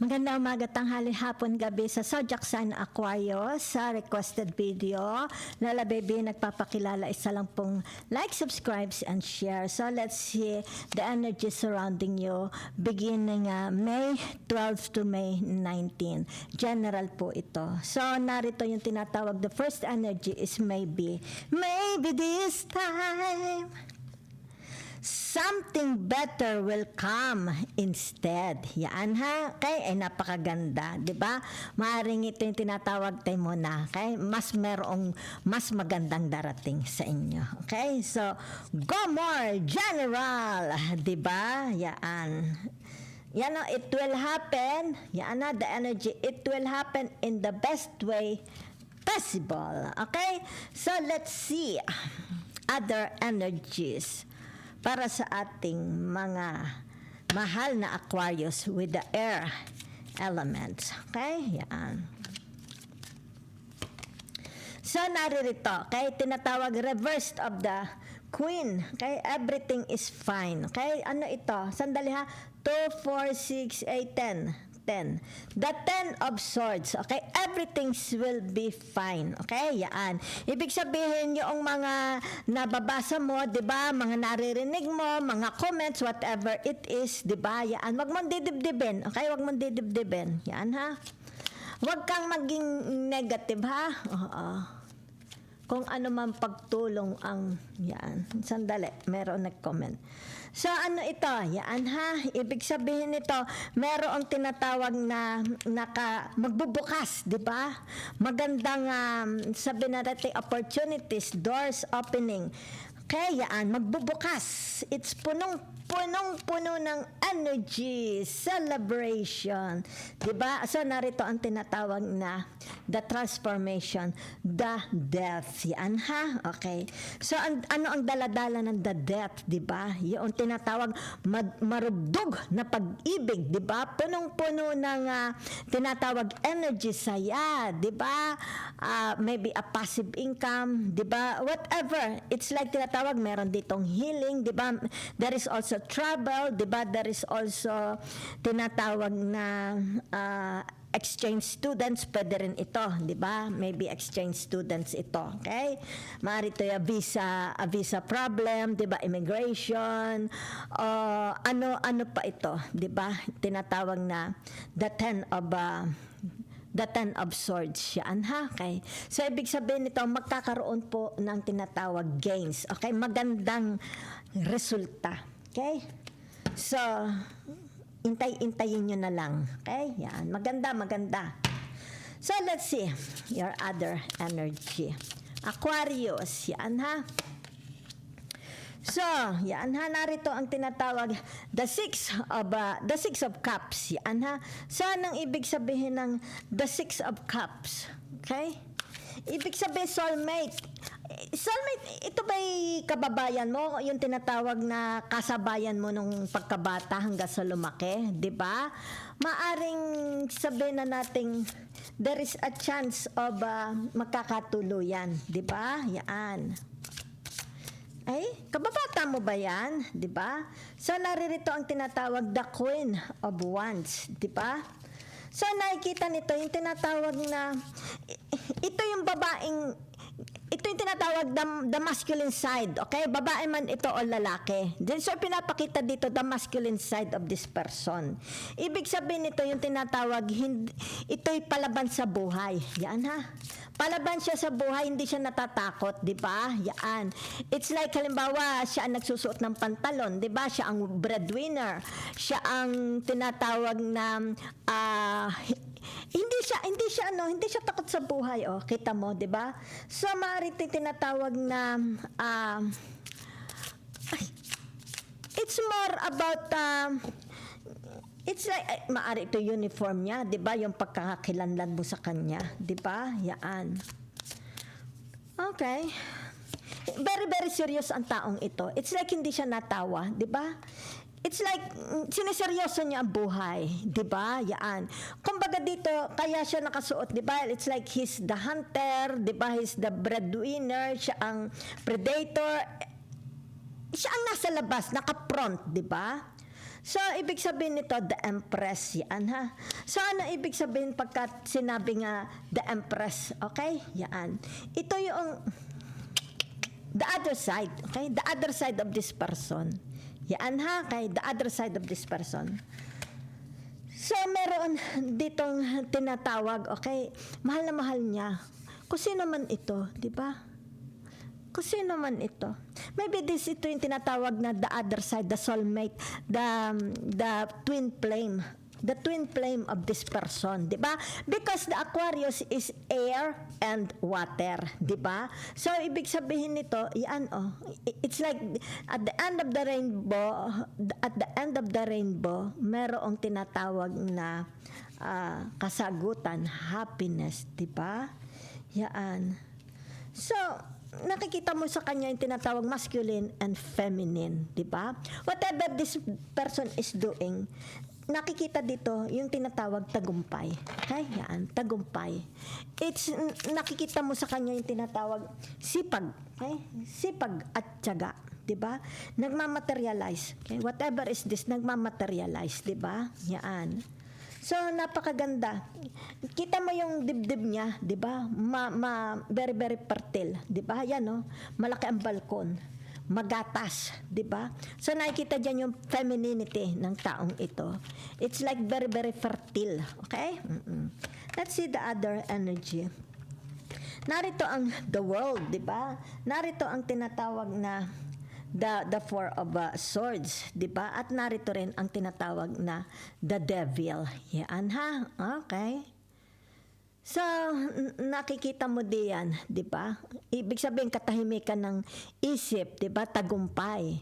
Magandang umaga, tanghali, hapon, gabi sa Zodiac Sign Aquarius. Sa requested video, Lala Baby nagpapakilala, isa lang pong like, subscribes, and share. So let's see the energy surrounding you beginning May 12 to May 19. General po ito. So narito yung tinatawag, the first energy is maybe. Maybe this time something better will come instead. Yan ha. Okay? Ay napakaganda. Diba? Maaring ito yung tinatawag tayo muna. Okay? Mas magandang darating sa inyo. Okay? So, go more general. Diba? Yan. Yan o, it will happen. Yan na, the energy. It will happen in the best way possible. Okay? So, let's see other energies para sa ating mga mahal na Aquarius with the air elements. Okay? Yan. So, naririto. Okay? Tinatawag reversed of the Queen. Okay? Everything is fine. Okay? Ano ito? Sandali ha. 2, 4, 6, 8, 10. 10. The 10 of Swords. Okay? Everything will be fine. Okay? Yan. Ibig sabihin yung mga nababasa mo, di ba? Mga naririnig mo, mga comments, whatever it is, di ba? Yan. Wag mong didibdibin. Okay? Wag mong didibdibin. Yan ha. Wag kang maging negative ha. Oo. Kung ano man pagtulong ang yan. Sandali. Meron nag-comment. So, ano ito? Yan ha. Ibig sabihin nito, merong tinatawag na magbubukas, di ba? Magandang sabihin natin opportunities, doors opening. Kaya yan, magbubukas. It's punong-puno ng energy, celebration. Diba? So, narito ang tinatawag na the transformation, the death. Yan ha? Okay. So, ano ang daladala ng the death? Diba? Yung tinatawag marubdog na pag-ibig. Diba? Punong-puno ng tinatawag energy, saya. Diba? Maybe a passive income. Diba? Whatever. It's like tinatawag, meron ditong healing. Diba? There is also travel. Diba? There is also tinatawag na exchange students, pwede rin ito, di ba? Maybe exchange students ito, okay? Maaari ito yung visa problem, di ba? Immigration, ano pa ito, di ba? Tinatawag na the 10 of Swords yan, ha? Okay? So, ibig sabihin nito, magkakaroon po ng tinatawag gains, okay? Magandang resulta, okay? So, intayin nyo na lang. Okay? Yan. Maganda. So, let's see your other energy. Aquarius. Yan ha. So, yan ha. Narito ang tinatawag the six of cups. Yan ha. So, anong ibig sabihin ng the 6 of cups? Okay? Ibig sabihin soulmate. Soulmate, ito ba'y kababayan mo? Yung tinatawag na kasabayan mo nung pagkabata hanggang sa lumaki, di ba? Maaring sabihin na nating there is a chance of magkakatuluyan, di ba? Yan. Ay, kababata mo ba yan? Di ba? So, naririto ang tinatawag the Queen of Wands, di ba? So, nakikita nito yung tinatawag na ito yung babaeng, ito yung tinatawag the masculine side, okay? Babae man ito o lalaki. So, pinapakita dito the masculine side of this person. Ibig sabihin nito yung tinatawag, ito'y palaban sa buhay. Yan ha. Palaban siya sa buhay, hindi siya natatakot, di ba? Yan. It's like, halimbawa, siya ang nagsusuot ng pantalon, di ba? Siya ang breadwinner. Siya ang tinatawag na hindi siya takot sa buhay, oh. Kita mo, 'di ba? So maaari tinatawag na it's more about it's like maaari ito uniform niya, 'di ba? Yung pagkakakilanlan mo sa kanya, 'di ba? Yan. Okay. Very very serious ang taong ito. It's like hindi siya natawa, 'di ba? It's like, siniseryoso niya ang buhay. Diba? Yan. Kumbaga dito, kaya siya nakasuot, diba? It's like he's the hunter, diba? He's the breadwinner, siya ang predator. Siya ang nasa labas, naka-front, diba? So, ibig sabihin nito, the Empress, yan ha. So, ano ibig sabihin pagka sinabi nga the Empress, okay? Yan. Ito yung the other side, okay? The other side of this person. Yan ha, okay? The other side of this person. So, meron ditong tinatawag, okay? Mahal na mahal niya. Kung sino man ito, di ba? Kung sino man ito. Maybe ito yung tinatawag na the other side, the soulmate, the twin flame. The twin flame of this person, di ba? Because the Aquarius is air and water, di ba? So, ibig sabihin nito, yan it's like at the end of the rainbow, merong tinatawag na kasagutan, happiness, di ba? Yan. So, nakikita mo sa kanya yung tinatawag masculine and feminine, di ba? Whatever this person is doing, nakikita dito yung tinatawag tagumpay. Okay? Yan, tagumpay. Nakikita mo sa kanya yung tinatawag sipag. Okay? Sipag at tiyaga. Di ba? Nagmamaterialize. Okay? Whatever is this, nagmamaterialize. Di ba? Yan. So, napakaganda. Kita mo yung dibdib niya, di ba? Very, very fertile. Di ba? Yan, no? Malaki ang balkon. Magatas, di ba? So, nakikita dyan yung femininity ng taong ito. It's like very, very fertile. Okay? Let's see the other energy. Narito ang the world, di ba? Narito ang tinatawag na the four of swords, di ba? At narito rin ang tinatawag na the devil. Yan ha? Okay. So, nakikita mo diyan, di ba? Ibig sabihin, katahimikan ng isip, di ba? Tagumpay.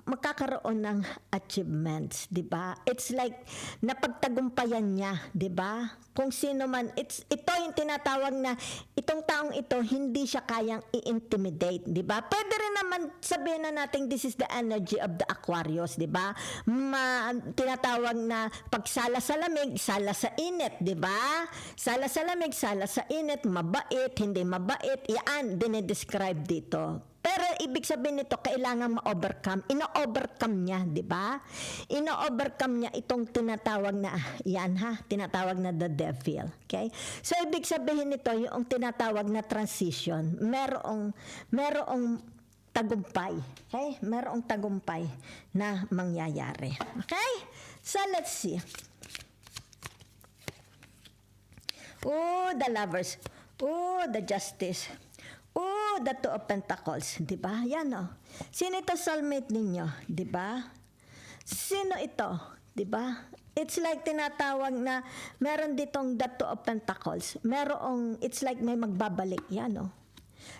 Magkakaroon ng achievements, di ba? It's like, napagtagumpayan niya, di ba? Kung sino man, ito yung tinatawag na, itong taong ito, hindi siya kayang i-intimidate, di ba? Pwede rin naman sabihin na natin, this is the energy of the Aquarius, di ba? Tinatawag na, pagsala sa lamig, sala sa init, di ba? Sala sa lamig, sala sa init, mabait, hindi mabait, yan, dinidescribe dito. Pero ibig sabihin nito, kailangan ma-overcome. Ino-overcome niya, di ba? Ino-overcome niya itong tinatawag na, yan ha, tinatawag na the devil. Okay? So, ibig sabihin nito, yung tinatawag na transition, merong tagumpay. Okay? Merong tagumpay na mangyayari. Okay? So, let's see. Oh, the lovers. Oh, the justice. Oh, the two of pentacles. Diba? Yan Sino ito soulmate ninyo? Diba? Sino ito? Diba? It's like tinatawag na meron ditong the two of pentacles. It's like may magbabalik. Yan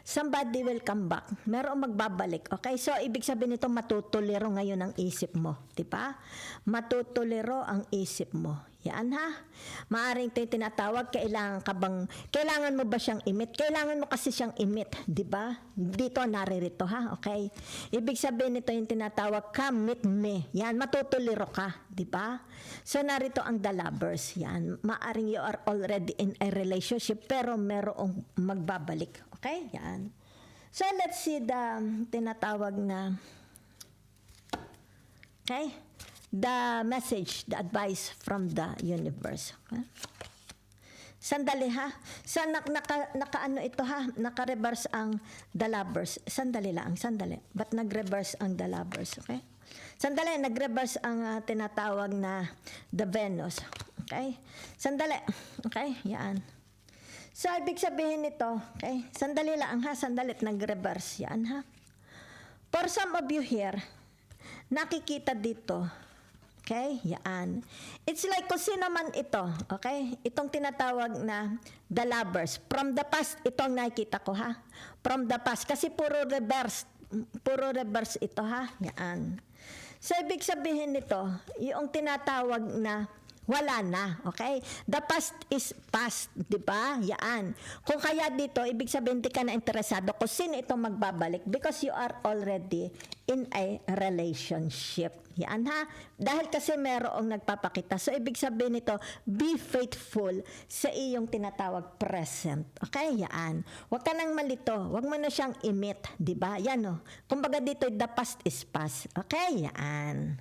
Somebody will come back. Merong magbabalik. Okay? So, ibig sabihin nito, matutuliro ngayon ang isip mo. Diba? Matutuliro ang isip mo. Yan ha. Maaring ito yung tinatawag, kailangan mo ba siyang imit? Kailangan mo kasi siyang imit. Diba? Dito, naririto ha. Okay? Ibig sabihin nito yung tinatawag, come meet me. Yan, matutuliro ka. Diba? So, narito ang the lovers. Yan. Maaring you are already in a relationship, pero merong magbabalik. Okay? Yan. So, let's see the tinatawag na, okay? The message, the advice from the universe. Okay? Sandali ha. So, naka-ano ito ha. Naka-reverse ang the lovers. Sandali lang. Ba't nag-reverse ang the lovers? Okay? Sandali, nag-reverse ang tinatawag na the Venus. Okay? Sandali. Okay? Yan. So, ibig sabihin nito, okay? Sandali lang ha. Sandali, nag-reverse. Yan ha. For some of you here, nakikita dito, okay? Yan. It's like kung sino man ito, okay? Itong tinatawag na the lovers. From the past, itong nakikita ko, ha? From the past. Kasi puro reverse ito, ha? Yan. So, ibig sabihin nito, yung tinatawag na wala na, okay? The past is past, di ba? Yan. Kung kaya dito, ibig sabihin di ka na interesado kung sino itong magbabalik because you are already in a relationship. Yan ha. Dahil kasi merong nagpapakita. So, ibig sabihin nito, be faithful sa iyong tinatawag present. Okay? Yan. Huwag ka nang malito. Huwag mo na siyang imit. Di ba? Yan o. Kumbaga dito, the past is past. Okay? Yan.